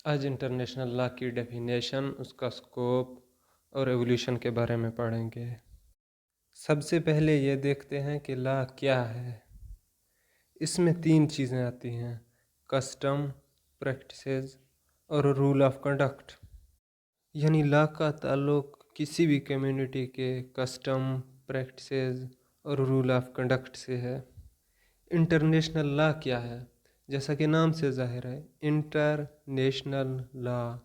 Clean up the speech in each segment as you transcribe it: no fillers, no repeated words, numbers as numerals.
आज international law की definition, उसका स्कोप और एवोल्यूशन के बारे में पढ़ेंगे। सबसे पहले ये देखते हैं कि लॉ क्या है। इसमें 3 चीज़ें आती हैं: कस्टम, प्रैक्टिसेस और रूल ऑफ कंडक्ट। यानी लॉ का ताल्लुक किसी भी कम्युनिटी के कस्टम, प्रैक्टिसेस और रूल ऑफ कंडक्ट से है। इंटरनेशनल लॉ क्या है? जैसा कि नाम से जाहिर है, इंटरनेशनल लॉ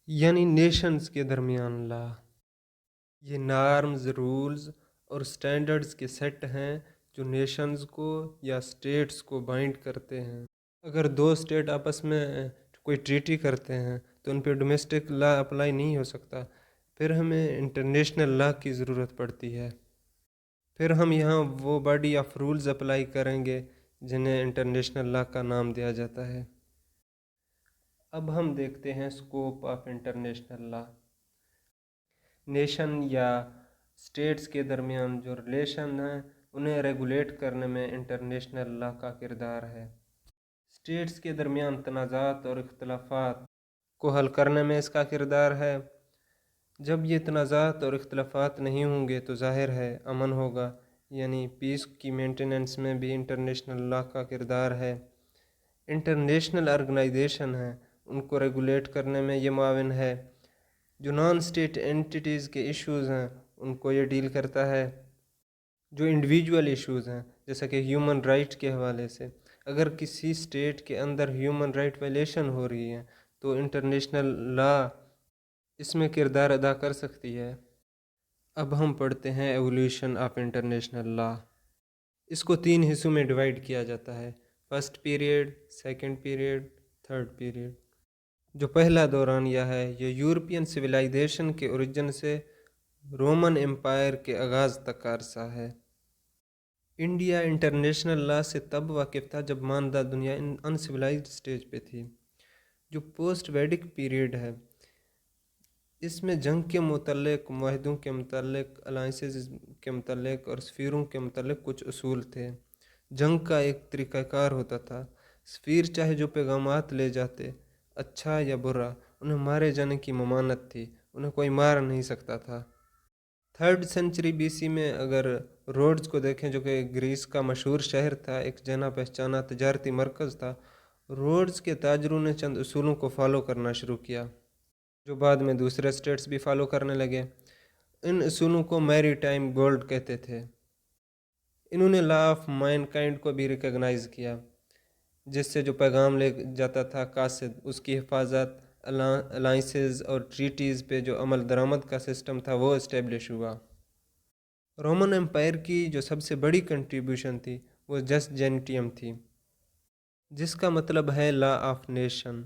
यानी नेशंस के दरमियान लॉ। ये नॉर्म्स, रूल्स और स्टैंडर्ड्स के सेट हैं जो नेशंस को या स्टेट्स को बाइंड करते हैं। अगर 2 स्टेट आपस में कोई ट्रीटी करते हैं तो उन पर डोमेस्टिक लॉ अप्लाई नहीं हो सकता, फिर हमें इंटरनेशनल लॉ की ज़रूरत पड़ती है। फिर हम यहाँ वो बॉडी ऑफ रूल्स अप्लाई करेंगे जिन्हें इंटरनेशनल लॉ का नाम दिया जाता है। अब हम देखते हैं scope of international law. Nation या स्टेट्स के दरमियान जो रिलेशन हैं उन्हें रेगुलेट करने में इंटरनेशनल लॉ का किरदार है। स्टेट्स के दरमियान तनाज़ात और इख्तलाफात को हल करने में इसका किरदार है। जब ये तनाज़ात और इख्तलाफात नहीं होंगे तो ज़ाहिर है अमन होगा, यानी पीस की मेंटेनेंस में भी इंटरनेशनल लॉ का किरदार है। इंटरनेशनल ऑर्गेनाइजेशन है, उनको रेगुलेट करने में ये मुआविन है। जो नॉन स्टेट एंटिटीज़ के इश्यूज़ हैं उनको ये डील करता है। जो इंडिविजुअल इश्यूज़ हैं जैसा कि ह्यूमन राइट के हवाले से, अगर किसी स्टेट के अंदर ह्यूमन राइट वायलेशन हो रही है तो इंटरनेशनल लॉ इसमें किरदार अदा कर सकती है। अब हम पढ़ते हैं एवोल्यूशन ऑफ इंटरनेशनल लॉ। इसको 3 हिस्सों में डिवाइड किया जाता है: first period, second period, third period. जो पहला दौरानिया है ये यूरोपियन सिविलाइजेशन के ओरिजिन से रोमन एम्पायर के आगाज़ तक का अरसा है। इंडिया इंटरनेशनल लॉ से तब वाकिफ़ था जब मानदा दुनिया अनसिविलाइज्ड स्टेज पे थी। जो पोस्ट वैदिक पीरियड है इसमें जंग के मुतल्लिक, मुआहदों के मुतल्लिक, अलाइंसेस के मुतल्लिक और सफ़ीरों के मुतल्लिक कुछ उसूल थे। जंग का एक तरीक़ाकार होता था। सफ़ीर चाहे जो पैगामात ले जाते, अच्छा या बुरा, उन्हें मारे जाने की ममानत थी, उन्हें कोई मार नहीं सकता था। 3rd सेंचुरी BC में अगर रोड्स को देखें जो कि ग्रीस का मशहूर शहर था, एक जाना पहचाना तजारती मरकज़ था, रोड्स के ताजरों ने चंद उसूलों को फॉलो करना शुरू किया जो बाद में दूसरे स्टेट्स भी फॉलो करने लगे। इन उसूलों को मैरी टाइम गोल्ड कहते थे। इन्होंने लॉ ऑफ मैनकाइंड को भी रिकग्नाइज़ किया, जिससे जो पैगाम ले जाता था कासिद, उसकी हिफाजत, अलाइंसेस और ट्रीटीज़ पे जो अमल दरामद का सिस्टम था वो इस्टेब्लिश हुआ। रोमन एम्पायर की जो सबसे बड़ी कंट्रीब्यूशन थी वो जस्ट जेंटियम थी, जिसका मतलब है लॉ ऑफ नेशन।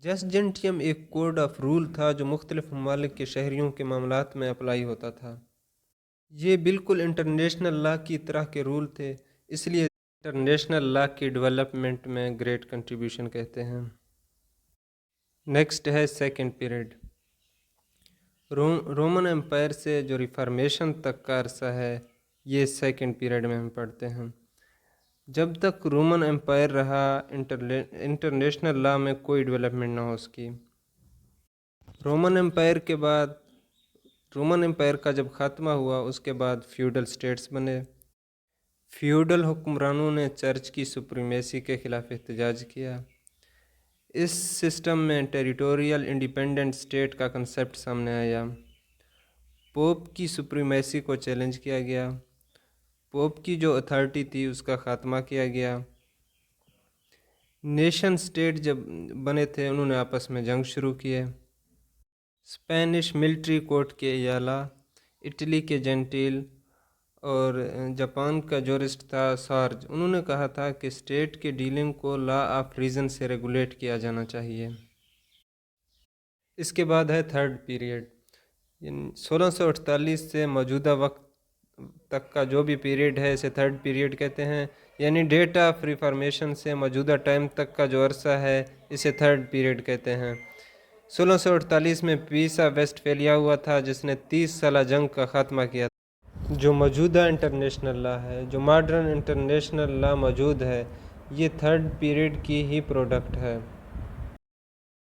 जस्ट जेंटियम एक कोड ऑफ रूल था जो मुख्तलिफ ममालिक के शहरियों के मामलात में अप्लाई होता था। ये बिल्कुल इंटरनेशनल लॉ की तरह के रूल थे, इसलिए इंटरनेशनल लॉ की डेवलपमेंट में ग्रेट कंट्रीब्यूशन कहते हैं। नेक्स्ट है सेकंड पीरियड। रोमन एम्पायर से जो रिफॉर्मेशन तक का अरसा है ये सेकंड पीरियड में हम पढ़ते हैं। जब तक रोमन एम्पायर रहा इंटरनेशनल लॉ में कोई डेवलपमेंट ना हो उसकी। रोमन एम्पायर का जब ख़ात्मा हुआ उसके बाद फ्यूडल स्टेट्स बने। फ्यूडल हुक्मरानों ने चर्च की सुप्रीमेसी के ख़िलाफ़ एहतजाज किया। इस सिस्टम में टेरिटोरियल इंडिपेंडेंट स्टेट का कंसेप्ट सामने आया। पोप की सुप्रीमेसी को चैलेंज किया गया। पोप की जो अथॉरिटी थी उसका ख़ात्मा किया गया। नेशन स्टेट जब बने थे उन्होंने आपस में जंग शुरू किए। स्पेनिश मिलिट्री कोर्ट के याला, इटली के जेंटिल और जापान का जोरिस्ट था सार्ज, उन्होंने कहा था कि स्टेट के डीलिंग को लॉ ऑफ रीजन से रेगुलेट किया जाना चाहिए। इसके बाद है थर्ड पीरियड। 1648 से मौजूदा वक्त तक का जो भी पीरियड है इसे थर्ड पीरियड कहते हैं, यानी डेट ऑफ रिफॉर्मेशन से मौजूदा टाइम तक का जो अरसा है इसे थर्ड पीरियड कहते हैं। 1648 में पीस ऑफ वेस्टफेलिया हुआ था जिसने 30 साला जंग का ख़ात्मा किया। जो मौजूदा इंटरनेशनल लॉ है, जो मॉडर्न इंटरनेशनल लॉ मौजूद है, یہ تھرڈ پیریڈ کی ہی پروڈکٹ ہے۔